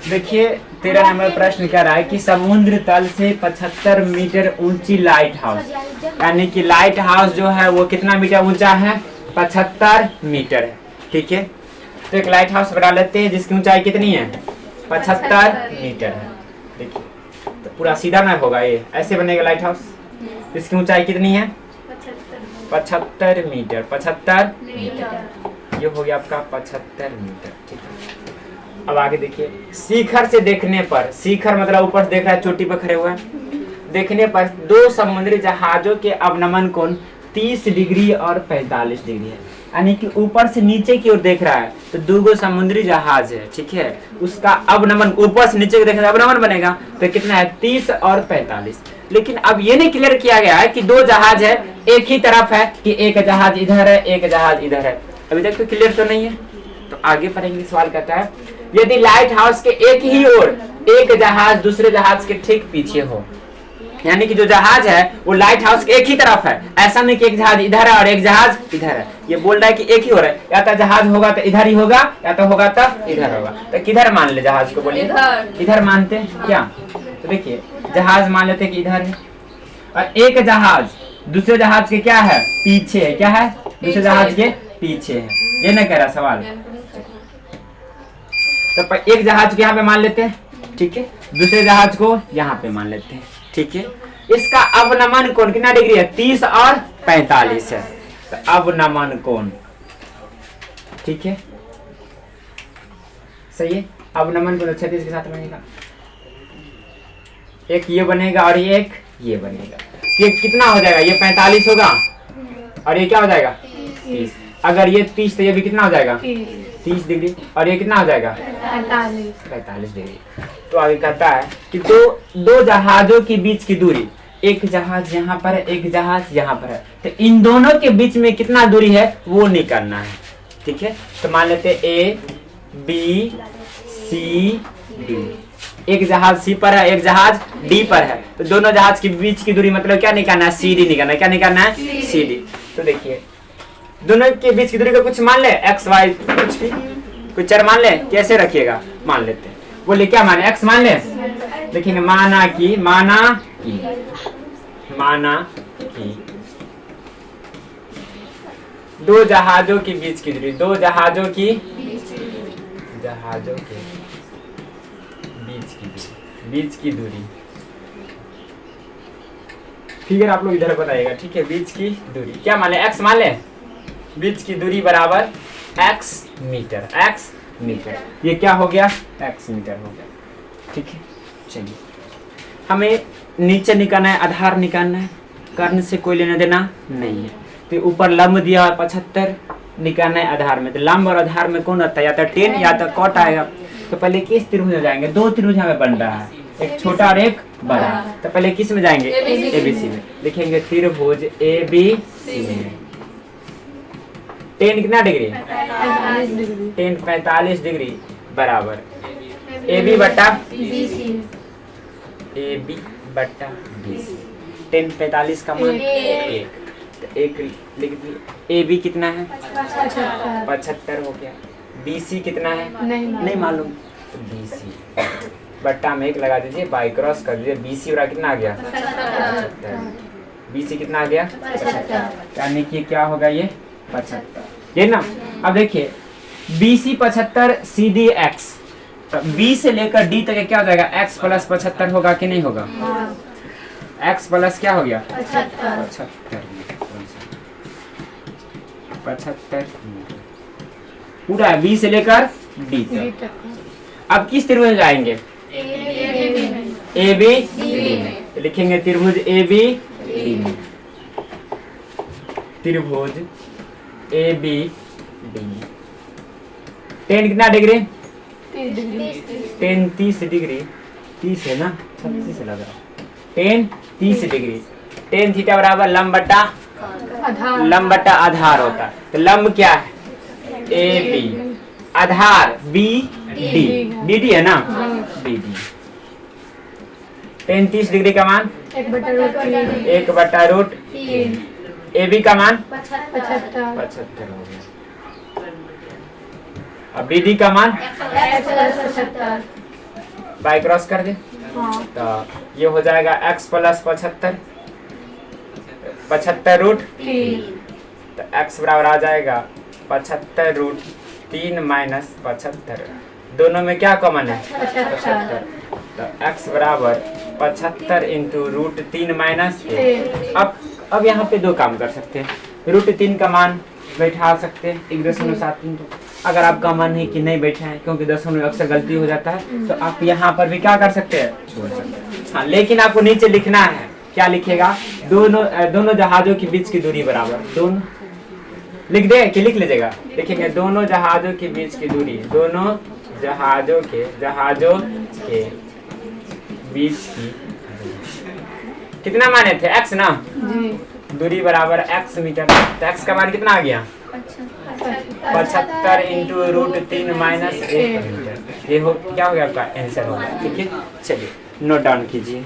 देखिए 13 नंबर प्रश्न कह रहा है कि समुद्र तल से 75 मीटर ऊंची लाइट हाउस, यानी कि लाइट हाउस जो है वो कितना मीटर ऊंचा है? 75 मीटर है। ठीक है, तो एक लाइट हाउस बना लेते हैं जिसकी ऊंचाई कितनी है? 75 मीटर है। देखिए तो पूरा सीधा ना होगा, ये ऐसे बनेगा लाइट हाउस। इसकी ऊंचाई कितनी है? 75 मीटर। 75 मीटर, ये हो गया आपका 75 मीटर। ठीक है, अब आगे देखिए, शिखर से देखने पर, शिखर मतलब ऊपर से देख रहा है, चोटी पर खड़े हुए हैं, देखने पर दो समुद्री जहाजों के अवनमन कोण 30 डिग्री और 45 डिग्री है। यानी कि ऊपर से नीचे की ओर देख रहा है तो दो समुद्री जहाज है। ठीक है, उसका अवनमन ऊपर से नीचे देखने अवनमन बनेगा तो कितना है? 30 और 45। लेकिन अब ये नहीं क्लियर किया गया है कि दो जहाज है, एक ही तरफ है कि एक जहाज इधर है एक जहाज इधर है। अभी तक तो क्लियर तो नहीं है। तो आगे पढ़ेंगे, सवाल कहता है यदि लाइट हाउस के एक ही ओर एक जहाज दूसरे जहाज के ठीक पीछे हो, यानी कि जो जहाज है वो लाइट हाउस के एक ही तरफ है, ऐसा नहीं कि एक जहाज इधर है और एक जहाज इधर है। ये बोल रहा है कि एक ही हो रहा है, या तो जहाज होगा तो इधर ही होगा या तो होगा तो इधर होगा। तो किधर मान ले जहाज को? बोलिए इधर मानते हैं क्या? तो देखिए जहाज मान लेते हैं कि इधर है और एक जहाज दूसरे जहाज के क्या है? पीछे है। क्या है? दूसरे जहाज के पीछे है। ये नहीं कह रहा सवाल। तो एक जहाज को यहाँ पे मान लेते हैं, ठीक है, दूसरे जहाज को यहाँ पे मान लेते हैं। ठीक है, इसका अवनमन कोण कितना डिग्री है? 30 और 45 है। तो अवनमन कोण, ठीक है, सही है। अवनमन कोण 36 के साथ बनेगा, एक ये बनेगा और एक ये बनेगा। ये कितना हो जाएगा? ये 45 होगा और ये क्या हो जाएगा? 30। अगर ये 30 तो ये भी कितना हो जाएगा? 30 डिग्री। और ये कितना हो जाएगा? 45 डिग्री। तो आगे कहता है कि दो जहाजों के बीच की दूरी, एक जहाज यहाँ पर है एक जहाज यहाँ पर है, तो इन दोनों के बीच में कितना दूरी है वो निकालना है। ठीक है, तो मान लेते A B C D। एक जहाज सी पर है एक जहाज डी पर है, तो दोनों जहाज के बीच की दूरी मतलब क्या निकालना है? CD निकालना है। क्या निकालना है? CD। तो देखिए दोनों के बीच की दूरी को कुछ मान ले, एक्स वाई कुछ भी, कुछ चर मान ले। कैसे रखिएगा? मान लेते हैं। बोले क्या माने? एक्स मान ले। देखेंगे माना कि दो जहाजों के बीच की दूरी, दो जहाजों के बीच की दूरी, फिगर आप लोग इधर बताइएगा। ठीक है, बीच की दूरी क्या मान ले? एक्स मान ले। बीच की दूरी बराबर x मीटर। ये क्या हो गया? x मीटर हो गया। ठीक है, चलिए हमें नीचे निकालना है, आधार निकालना है, कर्ण से कोई लेना देना नहीं है। तो ऊपर लंब दिया 75 निकालना है आधार में, तो लंब और आधार में कौन आता है? या तो 10 या तो कॉट आएगा। तो पहले किस त्रिभुज में जाएंगे? दो त्रिभुज हमें बन रहा है, एक छोटा और एक बड़ा। तो पहले किस में जाएंगे? ABC में। लिखेंगे त्रिभुज ABC में 10 कितना डिग्री? 10 45 डिग्री बराबर AB बटा BC। 10 45 का मान 1, तो 1 लिख दिए। AB कितना है? 75 हो गया। BC कितना है? नहीं मालूम, तो BC बट्टा में 1 लगा दीजिए, बाई क्रॉस कर दीजिए। BC और कितना आ गया? 75। BC कितना आ गया? 75। यानी कि क्या होगा ये? 75। ये ना। अब देखिए BC 75 CD X, तो B से लेकर D तक क्या हो जाएगा? X प्लस 75 होगा कि नहीं होगा? X प्लस क्या हो गया? 75 पूरा B से लेकर D तक। अब किस त्रिभुज में जाएंगे? AB में। लिखेंगे त्रिभुज AB में, त्रिभुज AB 10 कितना डिग्री? 10 30 डिग्री। 30 है ना, 36 लग रहा। 10 30 डिग्री। 10 थीटा बराबर लंब बट्टा आधार होता है। तो लंब क्या है? AB, आधार BD है ना, BD। 10 30 डिग्री का मान 1/√3। AB का मान 75 हो गया। अब BD का मान बाई क्रॉस कर दे। हाँ। तो ये हो जाएगा x प्लस 75, 75 रूट 3। तो x बराबर आ जाएगा 75 रूट 3 माइनस 75, दोनों में क्या कॉमन है? 75। तो x बराबर 75 इंटू रूट 3 माइनस 1। अब यहाँ पे दो काम कर सकते हैं, रूट 3 का मान बैठा सकते हैं 1.73। अगर आपका मन है कि नहीं बैठा है क्योंकि दशमलव अक्सर गलती हो जाता है, तो आप यहाँ पर भी क्या कर सकते हैं, छोड़ सकते हैं। हाँ, लेकिन आपको नीचे लिखना है, क्या लिखेगा? दोनों जहाजों के बीच की दूरी बराबर, दोनों लिख दे कि लिख लीजिएगा? लिखेंगे दोनों जहाजों के बीच की दूरी, दोनों जहाजों के बीच की कितना माने थे? x ना, दूरी बराबर x मीटर। तो x का मान कितना आ गया? 75 इंटू रूट 3 माइनस 1 मीटर। ये हो क्या हो गया आपका आंसर होगा। ठीक है, चलिए नोट डाउन कीजिए।